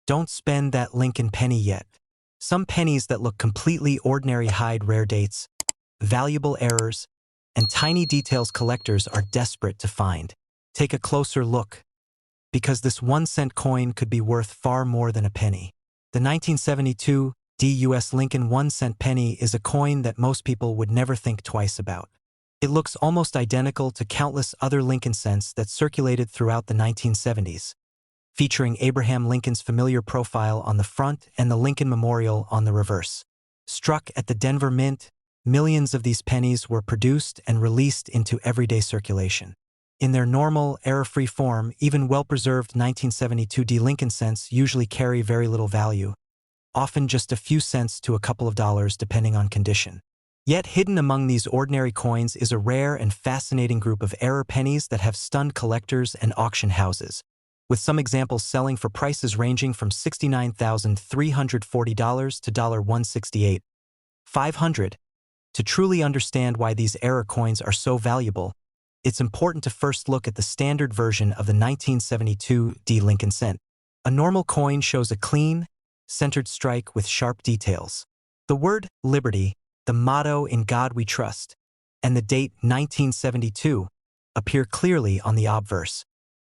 Don't spend that Lincoln penny yet. Some pennies that look completely ordinary hide rare dates, valuable errors, and tiny details collectors are desperate to find. Take a closer look, because this 1-cent coin could be worth far more than a penny. The 1972 US Lincoln 1-cent penny is a coin that most people would never think twice about. It looks almost identical to countless other Lincoln cents that circulated throughout the 1970s, featuring Abraham Lincoln's familiar profile on the front and the Lincoln Memorial on the reverse. Struck at the Denver Mint, millions of these pennies were produced and released into everyday circulation. In their normal, error-free form, even well-preserved 1972 Lincoln cents usually carry very little value, often just a few cents to a couple of dollars depending on condition. Yet hidden among these ordinary coins is a rare and fascinating group of error pennies that have stunned collectors and auction houses, with some examples selling for prices ranging from $69,340 to $168,500. To truly understand why these error coins are so valuable, it's important to first look at the standard version of the 1972 Lincoln cent. A normal coin shows a clean, centered strike with sharp details. The word Liberty, the motto "In God We Trust," and the date 1972 appear clearly on the obverse,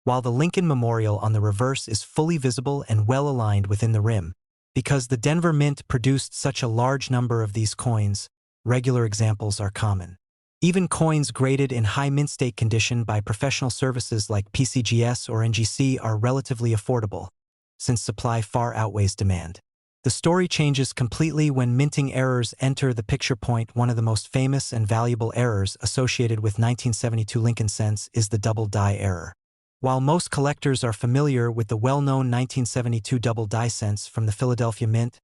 while the Lincoln Memorial on the reverse is fully visible and well aligned within the rim. Because the Denver Mint produced such a large number of these coins, regular examples are common. Even coins graded in high mint state condition by professional services like PCGS or NGC are relatively affordable, since supply far outweighs demand. The story changes completely when minting errors enter the picture. One of the most famous and valuable errors associated with 1972 Lincoln cents is the double die error. While most collectors are familiar with the well-known 1972 double die cents from the Philadelphia Mint,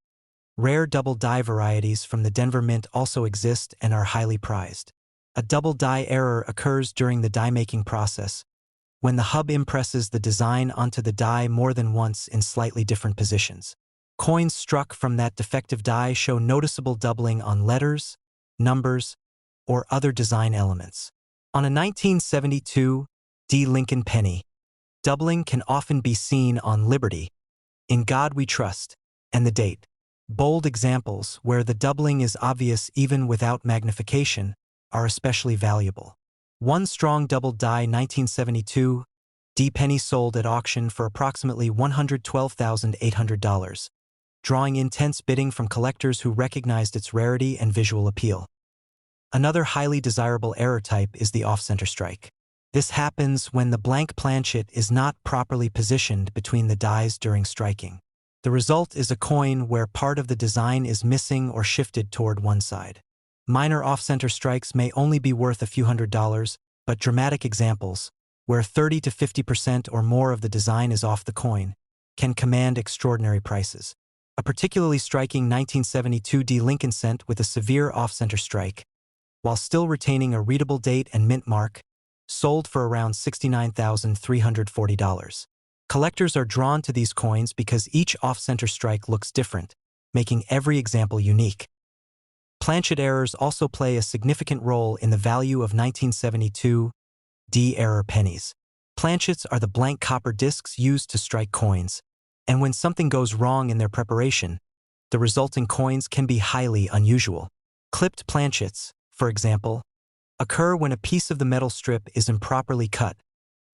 rare double die varieties from the Denver Mint also exist and are highly prized. A double die error occurs during the die-making process, when the hub impresses the design onto the die more than once in slightly different positions. Coins struck from that defective die show noticeable doubling on letters, numbers, or other design elements. On a 1972 Lincoln penny, doubling can often be seen on Liberty, In God We Trust, and the date. Bold examples, where the doubling is obvious even without magnification, are especially valuable. One strong double die 1972 penny sold at auction for approximately $112,800, drawing intense bidding from collectors who recognized its rarity and visual appeal. Another highly desirable error type is the off-center strike. This happens when the blank planchet is not properly positioned between the dies during striking. The result is a coin where part of the design is missing or shifted toward one side. Minor off-center strikes may only be worth a few $100s, but dramatic examples, where 30 to 50% or more of the design is off the coin, can command extraordinary prices. A particularly striking 1972 Lincoln cent with a severe off-center strike, while still retaining a readable date and mint mark, sold for around $69,340. Collectors are drawn to these coins because each off-center strike looks different, making every example unique. Planchet errors also play a significant role in the value of 1972 error pennies. Planchets are the blank copper discs used to strike coins, and when something goes wrong in their preparation, the resulting coins can be highly unusual. Clipped planchets, for example, occur when a piece of the metal strip is improperly cut,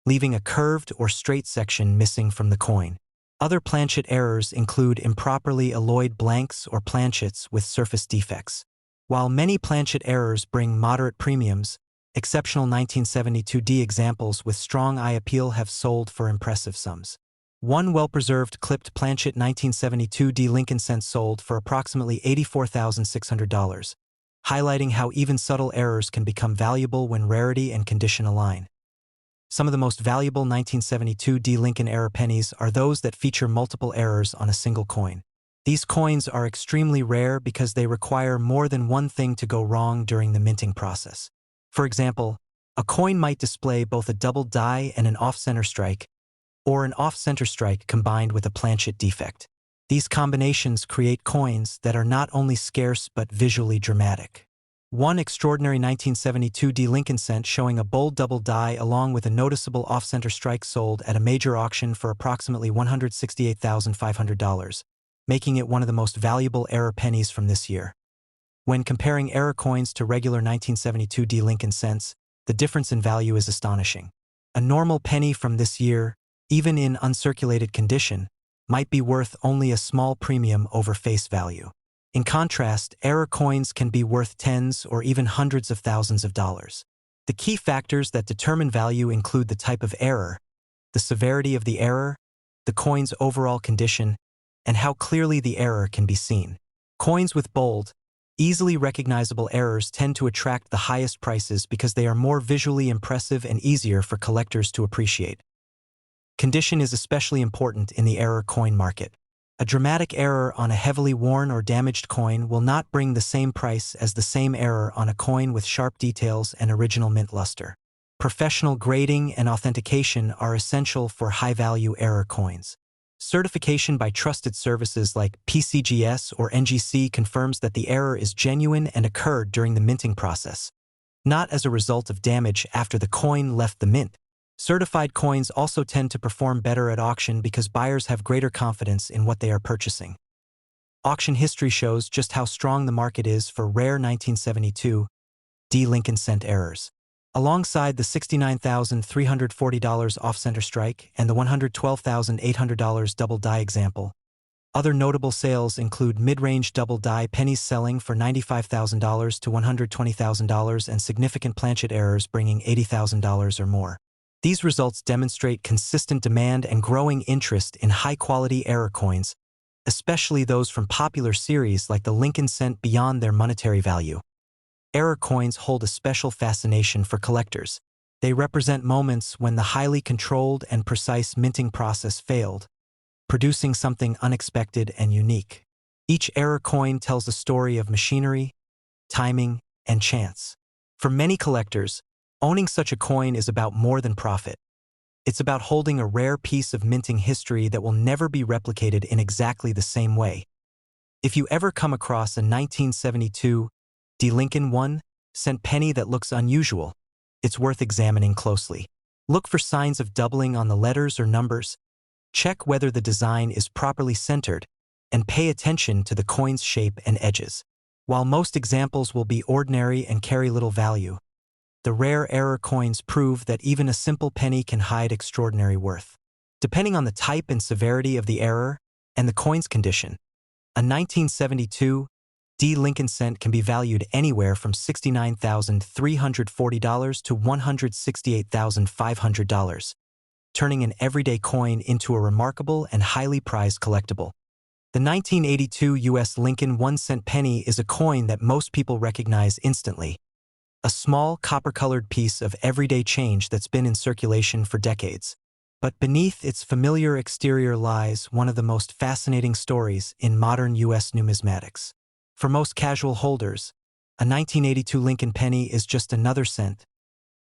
leaving a curved or straight section missing from the coin. Other planchet errors include improperly alloyed blanks or planchets with surface defects. While many planchet errors bring moderate premiums, exceptional 1972 examples with strong eye appeal have sold for impressive sums. One well-preserved clipped planchet 1972 Lincoln cent sold for approximately $84,600, highlighting how even subtle errors can become valuable when rarity and condition align. Some of the most valuable 1972 Lincoln error pennies are those that feature multiple errors on a single coin. These coins are extremely rare because they require more than one thing to go wrong during the minting process. For example, a coin might display both a double die and an off-center strike, or an off-center strike combined with a planchet defect. These combinations create coins that are not only scarce but visually dramatic. One extraordinary 1972 D Lincoln cent showing a bold double die along with a noticeable off-center strike sold at a major auction for approximately $168,500, making it one of the most valuable error pennies from this year. When comparing error coins to regular 1972 D Lincoln cents, the difference in value is astonishing. A normal penny from this year, even in uncirculated condition, might be worth only a small premium over face value. In contrast, error coins can be worth tens or even hundreds of thousands of dollars. The key factors that determine value include the type of error, the severity of the error, the coin's overall condition, and how clearly the error can be seen. Coins with bold, easily recognizable errors tend to attract the highest prices because they are more visually impressive and easier for collectors to appreciate. Condition is especially important in the error coin market. A dramatic error on a heavily worn or damaged coin will not bring the same price as the same error on a coin with sharp details and original mint luster. Professional grading and authentication are essential for high-value error coins. Certification by trusted services like PCGS or NGC confirms that the error is genuine and occurred during the minting process, not as a result of damage after the coin left the mint. Certified coins also tend to perform better at auction because buyers have greater confidence in what they are purchasing. Auction history shows just how strong the market is for rare 1972 D Lincoln cent errors. Alongside the $69,340 off-center strike and the $112,800 double die example, other notable sales include mid-range double die pennies selling for $95,000 to $120,000 and significant planchet errors bringing $80,000 or more. These results demonstrate consistent demand and growing interest in high-quality error coins, especially those from popular series like the Lincoln cent beyond their monetary value. Error coins hold a special fascination for collectors. They represent moments when the highly controlled and precise minting process failed, producing something unexpected and unique. Each error coin tells a story of machinery, timing, and chance. For many collectors, owning such a coin is about more than profit. It's about holding a rare piece of minting history that will never be replicated in exactly the same way. If you ever come across a 1972 D Lincoln 1-cent penny that looks unusual, it's worth examining closely. Look for signs of doubling on the letters or numbers, check whether the design is properly centered, and pay attention to the coin's shape and edges. While most examples will be ordinary and carry little value, the rare error coins prove that even a simple penny can hide extraordinary worth. Depending on the type and severity of the error and the coin's condition, a 1972 D Lincoln cent can be valued anywhere from $69,340 to $168,500, turning an everyday coin into a remarkable and highly prized collectible. The 1982 U.S. Lincoln 1-cent penny is a coin that most people recognize instantly. A small, copper-colored piece of everyday change that's been in circulation for decades. But beneath its familiar exterior lies one of the most fascinating stories in modern U.S. numismatics. For most casual holders, a 1982 Lincoln penny is just another cent,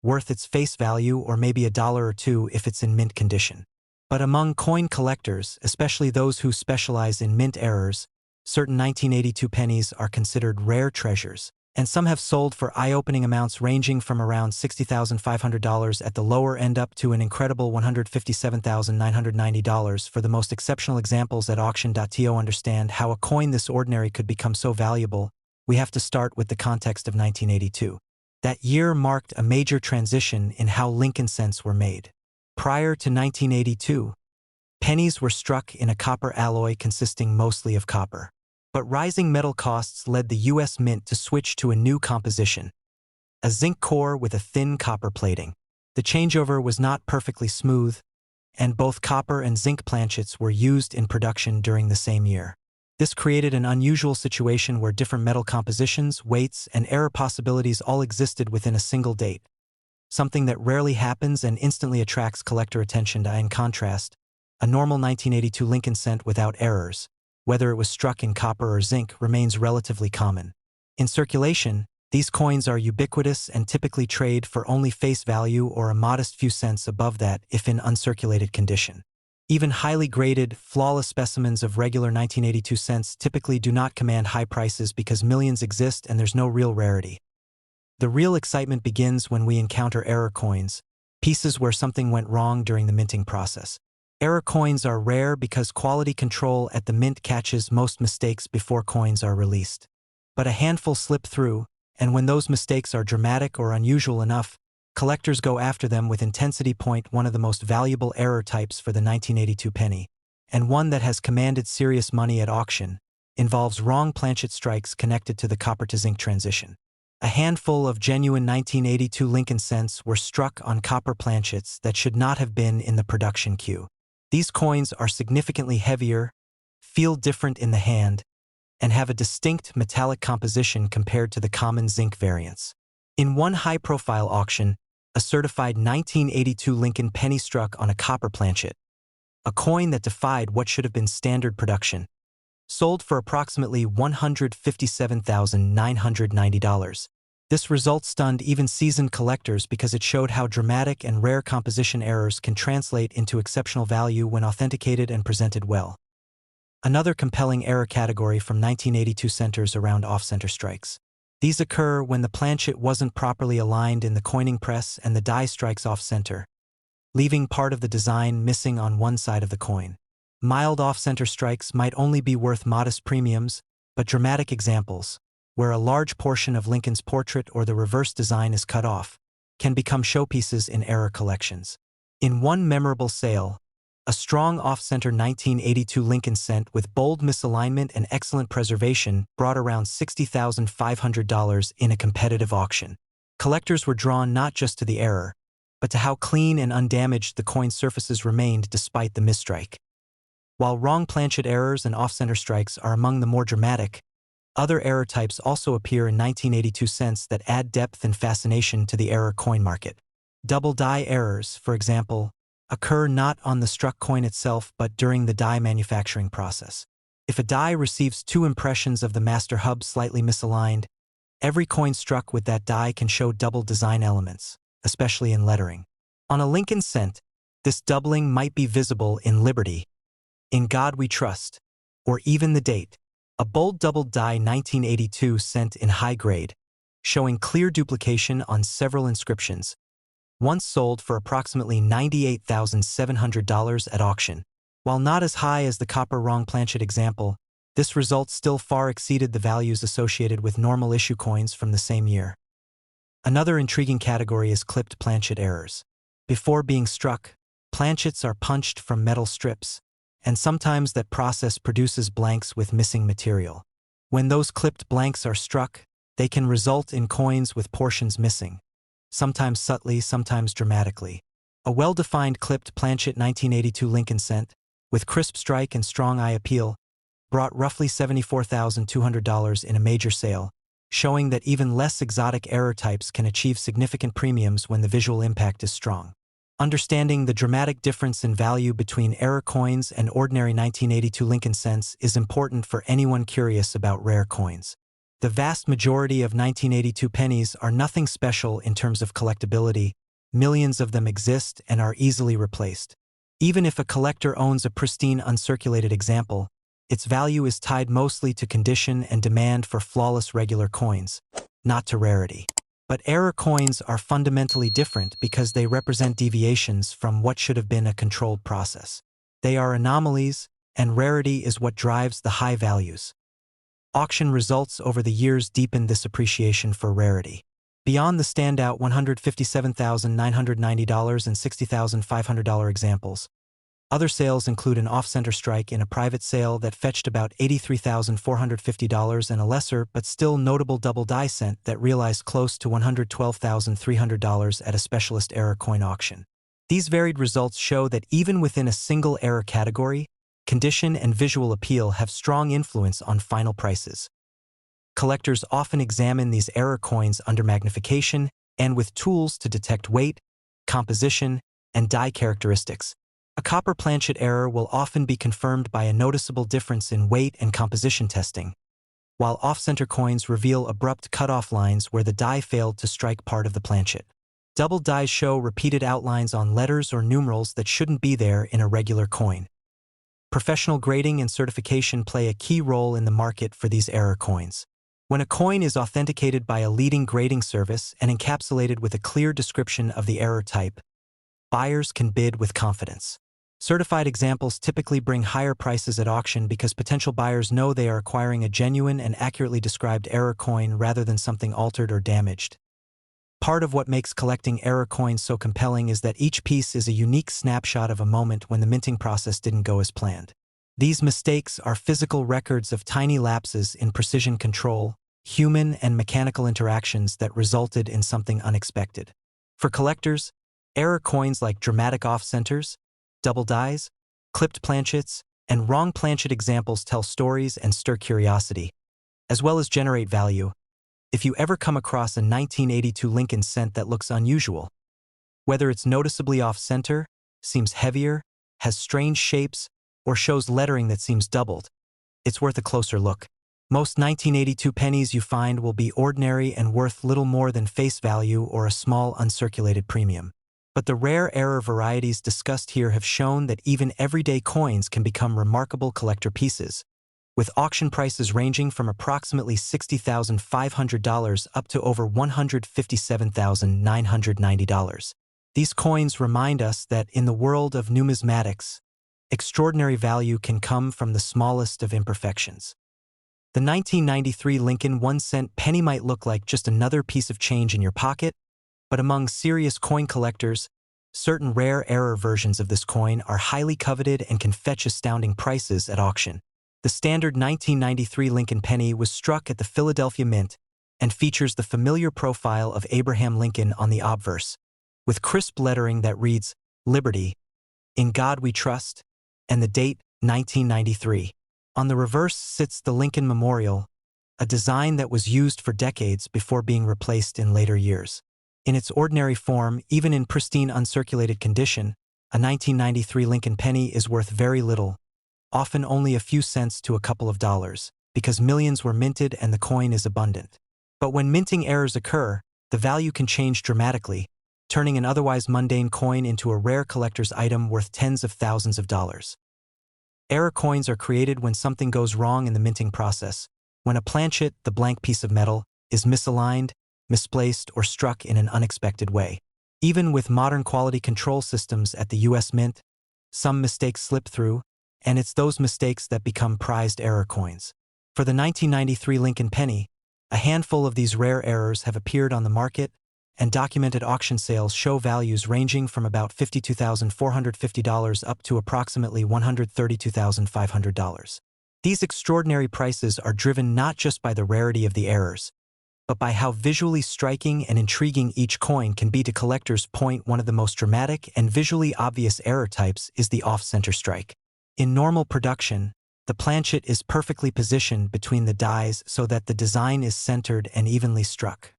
worth its face value or maybe $1 or $2 if it's in mint condition. But among coin collectors, especially those who specialize in mint errors, certain 1982 pennies are considered rare treasures, and some have sold for eye-opening amounts ranging from around $60,500 at the lower end up to an incredible $157,990 for the most exceptional examples at auction.to. Understand how a coin this ordinary could become so valuable, we have to start with the context of 1982. That year marked a major transition in how Lincoln cents were made. Prior to 1982, pennies were struck in a copper alloy consisting mostly of copper. But rising metal costs led the U.S. Mint to switch to a new composition, a zinc core with a thin copper plating. The changeover was not perfectly smooth, and both copper and zinc planchets were used in production during the same year. This created an unusual situation where different metal compositions, weights, and error possibilities all existed within a single date, something that rarely happens and instantly attracts collector attention. In contrast, a normal 1982 Lincoln cent without errors, whether it was struck in copper or zinc, remains relatively common. In circulation, these coins are ubiquitous and typically trade for only face value or a modest few cents above that if in uncirculated condition. Even highly graded, flawless specimens of regular 1982 cents typically do not command high prices because millions exist and there's no real rarity. The real excitement begins when we encounter error coins, pieces where something went wrong during the minting process. Error coins are rare because quality control at the mint catches most mistakes before coins are released. But a handful slip through, and when those mistakes are dramatic or unusual enough, collectors go after them with intensity. One of the most valuable error types for the 1982 penny, and one that has commanded serious money at auction, involves wrong planchet strikes connected to the copper-to-zinc transition. A handful of genuine 1982 Lincoln cents were struck on copper planchets that should not have been in the production queue. These coins are significantly heavier, feel different in the hand, and have a distinct metallic composition compared to the common zinc variants. In one high-profile auction, a certified 1982 Lincoln penny struck on a copper planchet, a coin that defied what should have been standard production, sold for approximately $157,990. This result stunned even seasoned collectors because it showed how dramatic and rare composition errors can translate into exceptional value when authenticated and presented well. Another compelling error category from 1982 centers around off-center strikes. These occur when the planchet wasn't properly aligned in the coining press and the die strikes off-center, leaving part of the design missing on one side of the coin. Mild off-center strikes might only be worth modest premiums, but dramatic examples, where a large portion of Lincoln's portrait or the reverse design is cut off, can become showpieces in error collections. In one memorable sale, a strong off-center 1982 Lincoln cent with bold misalignment and excellent preservation brought around $60,500 in a competitive auction. Collectors were drawn not just to the error, but to how clean and undamaged the coin surfaces remained despite the misstrike. While wrong planchet errors and off-center strikes are among the more dramatic, other error types also appear in 1982 cents that add depth and fascination to the error coin market. Double die errors, for example, occur not on the struck coin itself but during the die manufacturing process. If a die receives two impressions of the master hub slightly misaligned, every coin struck with that die can show double design elements, especially in lettering. On a Lincoln cent, this doubling might be visible in Liberty, In God We Trust, or even the date, a bold double die 1982 cent in high grade, showing clear duplication on several inscriptions, once sold for approximately $98,700 at auction. While not as high as the copper wrong planchet example, this result still far exceeded the values associated with normal issue coins from the same year. Another intriguing category is clipped planchet errors. Before being struck, planchets are punched from metal strips, and sometimes that process produces blanks with missing material. When those clipped blanks are struck, they can result in coins with portions missing, sometimes subtly, sometimes dramatically. A well-defined clipped planchet 1982 Lincoln cent, with crisp strike and strong eye appeal, brought roughly $74,200 in a major sale, showing that even less exotic error types can achieve significant premiums when the visual impact is strong. Understanding the dramatic difference in value between error coins and ordinary 1982 Lincoln cents is important for anyone curious about rare coins. The vast majority of 1982 pennies are nothing special in terms of collectability. Millions of them exist and are easily replaced. Even if a collector owns a pristine uncirculated example, its value is tied mostly to condition and demand for flawless regular coins, not to rarity. But error coins are fundamentally different because they represent deviations from what should have been a controlled process. They are anomalies, and rarity is what drives the high values. Auction results over the years deepened this appreciation for rarity. Beyond the standout $157,990 and $60,500 examples, other sales include an off-center strike in a private sale that fetched about $83,450 and a lesser but still notable double die cent that realized close to $112,300 at a specialist error coin auction. These varied results show that even within a single error category, condition and visual appeal have strong influence on final prices. Collectors often examine these error coins under magnification and with tools to detect weight, composition, and die characteristics. A copper planchet error will often be confirmed by a noticeable difference in weight and composition testing, while off-center coins reveal abrupt cutoff lines where the die failed to strike part of the planchet. Double dies show repeated outlines on letters or numerals that shouldn't be there in a regular coin. Professional grading and certification play a key role in the market for these error coins. When a coin is authenticated by a leading grading service and encapsulated with a clear description of the error type, buyers can bid with confidence. Certified examples typically bring higher prices at auction because potential buyers know they are acquiring a genuine and accurately described error coin rather than something altered or damaged. Part of what makes collecting error coins so compelling is that each piece is a unique snapshot of a moment when the minting process didn't go as planned. These mistakes are physical records of tiny lapses in precision control, human and mechanical interactions that resulted in something unexpected. For collectors, error coins like dramatic off-centers, double dies, clipped planchets, and wrong planchet examples tell stories and stir curiosity, as well as generate value. If you ever come across a 1982 Lincoln cent that looks unusual, whether it's noticeably off-center, seems heavier, has strange shapes, or shows lettering that seems doubled, it's worth a closer look. Most 1982 pennies you find will be ordinary and worth little more than face value or a small uncirculated premium. But the rare error varieties discussed here have shown that even everyday coins can become remarkable collector pieces, with auction prices ranging from approximately $60,500 up to over $157,990. These coins remind us that in the world of numismatics, extraordinary value can come from the smallest of imperfections. The 1993 Lincoln 1-cent penny might look like just another piece of change in your pocket, but among serious coin collectors, certain rare error versions of this coin are highly coveted and can fetch astounding prices at auction. The standard 1993 Lincoln penny was struck at the Philadelphia Mint and features the familiar profile of Abraham Lincoln on the obverse, with crisp lettering that reads, "Liberty, in God we trust," and the date, 1993. On the reverse sits the Lincoln Memorial, a design that was used for decades before being replaced in later years. In its ordinary form, even in pristine uncirculated condition, a 1993 Lincoln penny is worth very little, often only a few cents to a couple of dollars, because millions were minted and the coin is abundant. But when minting errors occur, the value can change dramatically, turning an otherwise mundane coin into a rare collector's item worth tens of thousands of dollars. Error coins are created when something goes wrong in the minting process, when a planchet, the blank piece of metal, is misaligned, misplaced, or struck in an unexpected way. Even with modern quality control systems at the U.S. Mint, some mistakes slip through, and it's those mistakes that become prized error coins. For the 1993 Lincoln penny, a handful of these rare errors have appeared on the market, and documented auction sales show values ranging from about $52,450 up to approximately $132,500. These extraordinary prices are driven not just by the rarity of the errors, but by how visually striking and intriguing each coin can be to collectors. One of the most dramatic and visually obvious error types is the off-center strike. In normal production, the planchet is perfectly positioned between the dies so that the design is centered and evenly struck.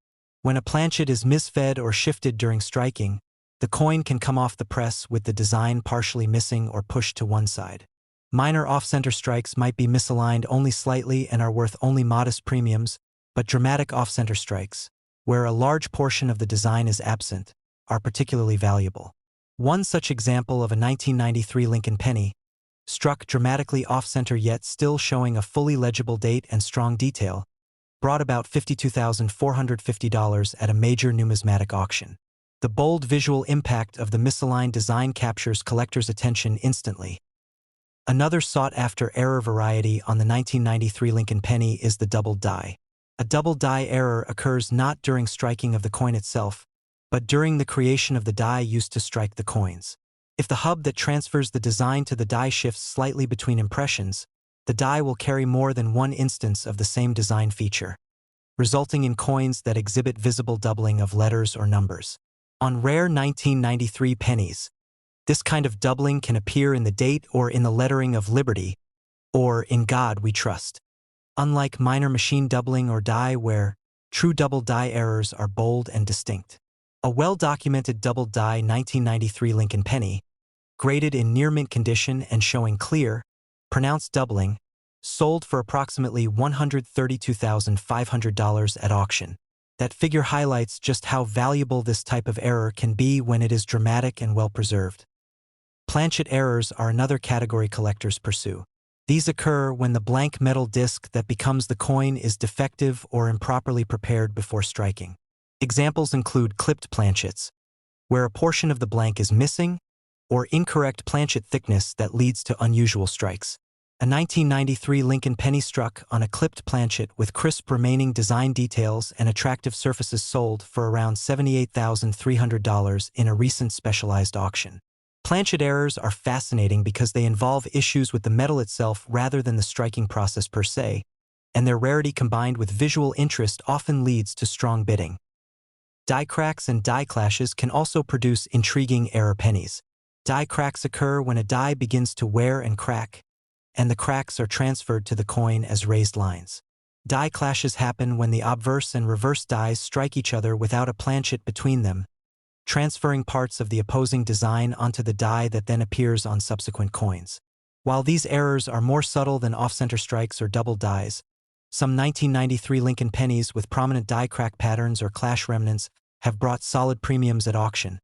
When a planchet is misfed or shifted during striking, the coin can come off the press with the design partially missing or pushed to one side. Minor off-center strikes might be misaligned only slightly and are worth only modest premiums, but dramatic off-center strikes, where a large portion of the design is absent, are particularly valuable. One such example of a 1993 Lincoln penny, struck dramatically off-center yet still showing a fully legible date and strong detail, brought about $52,450 at a major numismatic auction. The bold visual impact of the misaligned design captures collectors' attention instantly. Another sought-after error variety on the 1993 Lincoln penny is the double die. A double die error occurs not during striking of the coin itself, but during the creation of the die used to strike the coins. If the hub that transfers the design to the die shifts slightly between impressions, the die will carry more than one instance of the same design feature, resulting in coins that exhibit visible doubling of letters or numbers. On rare 1993 pennies, this kind of doubling can appear in the date or in the lettering of Liberty, or In God We Trust. Unlike minor machine doubling or die where true double die errors are bold and distinct. A well-documented double die 1993 Lincoln penny, graded in near-mint condition and showing clear, pronounced doubling, sold for approximately $132,500 at auction. That figure highlights just how valuable this type of error can be when it is dramatic and well-preserved. Planchet errors are another category collectors pursue. These occur when the blank metal disc that becomes the coin is defective or improperly prepared before striking. Examples include clipped planchets, where a portion of the blank is missing, or incorrect planchet thickness that leads to unusual strikes. A 1993 Lincoln penny struck on a clipped planchet with crisp remaining design details and attractive surfaces sold for around $78,300 in a recent specialized auction. Planchet errors are fascinating because they involve issues with the metal itself rather than the striking process per se, and their rarity combined with visual interest often leads to strong bidding. Die cracks and die clashes can also produce intriguing error pennies. Die cracks occur when a die begins to wear and crack, and the cracks are transferred to the coin as raised lines. Die clashes happen when the obverse and reverse dies strike each other without a planchet between them, transferring parts of the opposing design onto the die that then appears on subsequent coins. While these errors are more subtle than off-center strikes or double dies, some 1993 Lincoln pennies with prominent die crack patterns or clash remnants have brought solid premiums at auction,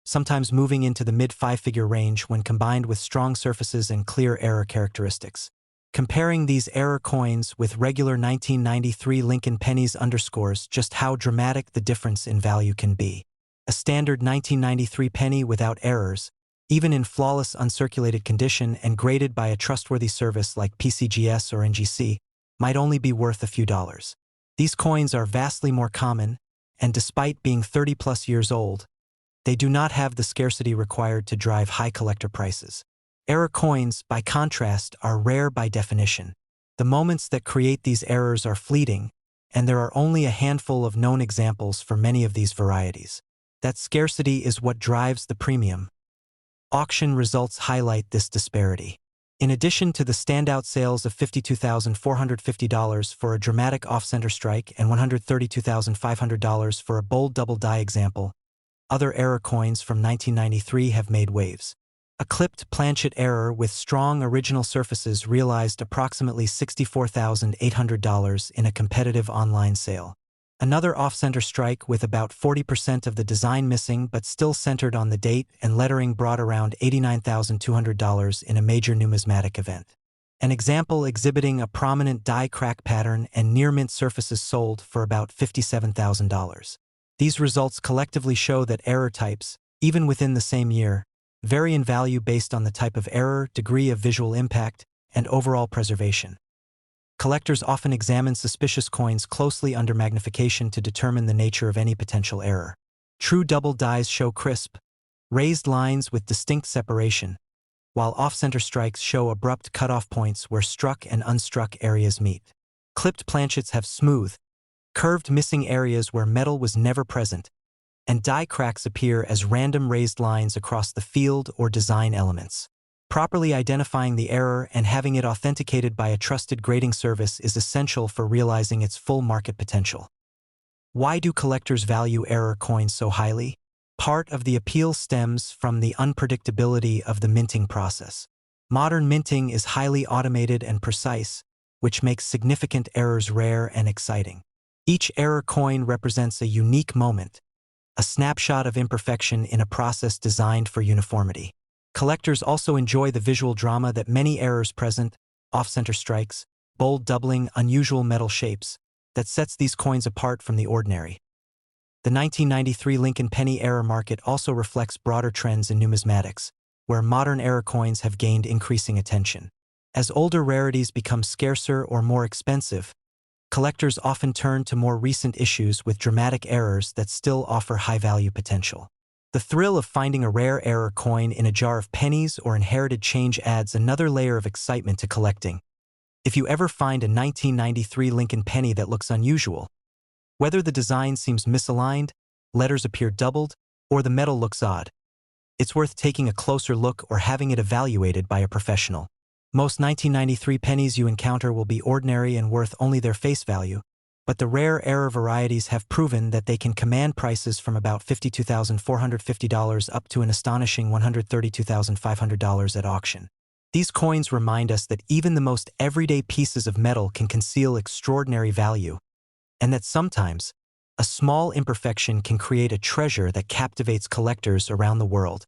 sometimes moving into the mid-five-figure range when combined with strong surfaces and clear error characteristics. Comparing these error coins with regular 1993 Lincoln pennies underscores just how dramatic the difference in value can be. A standard 1993 penny without errors, even in flawless uncirculated condition and graded by a trustworthy service like PCGS or NGC, might only be worth a few dollars. These coins are vastly more common, and despite being 30-plus years old, they do not have the scarcity required to drive high collector prices. Error coins, by contrast, are rare by definition. The moments that create these errors are fleeting, and there are only a handful of known examples for many of these varieties. That scarcity is what drives the premium. Auction results highlight this disparity. In addition to the standout sales of $52,450 for a dramatic off-center strike and $132,500 for a bold double die example, other error coins from 1993 have made waves. A clipped planchet error with strong original surfaces realized approximately $64,800 in a competitive online sale. Another off-center strike with about 40% of the design missing but still centered on the date and lettering brought around $89,200 in a major numismatic event. An example exhibiting a prominent die crack pattern and near-mint surfaces sold for about $57,000. These results collectively show that error types, even within the same year, vary in value based on the type of error, degree of visual impact, and overall preservation. Collectors often examine suspicious coins closely under magnification to determine the nature of any potential error. True double dies show crisp, raised lines with distinct separation, while off-center strikes show abrupt cutoff points where struck and unstruck areas meet. Clipped planchets have smooth, curved missing areas where metal was never present, and die cracks appear as random raised lines across the field or design elements. Properly identifying the error and having it authenticated by a trusted grading service is essential for realizing its full market potential. Why do collectors value error coins so highly? Part of the appeal stems from the unpredictability of the minting process. Modern minting is highly automated and precise, which makes significant errors rare and exciting. Each error coin represents a unique moment, a snapshot of imperfection in a process designed for uniformity. Collectors also enjoy the visual drama that many errors present, off-center strikes, bold doubling, unusual metal shapes, that sets these coins apart from the ordinary. The 1993 Lincoln penny error market also reflects broader trends in numismatics, where modern error coins have gained increasing attention. As older rarities become scarcer or more expensive, collectors often turn to more recent issues with dramatic errors that still offer high-value potential. The thrill of finding a rare error coin in a jar of pennies or inherited change adds another layer of excitement to collecting. If you ever find a 1993 Lincoln penny that looks unusual, whether the design seems misaligned, letters appear doubled, or the metal looks odd, it's worth taking a closer look or having it evaluated by a professional. Most 1993 pennies you encounter will be ordinary and worth only their face value, but the rare error varieties have proven that they can command prices from about $52,450 up to an astonishing $132,500 at auction. These coins remind us that even the most everyday pieces of metal can conceal extraordinary value, and that sometimes, a small imperfection can create a treasure that captivates collectors around the world.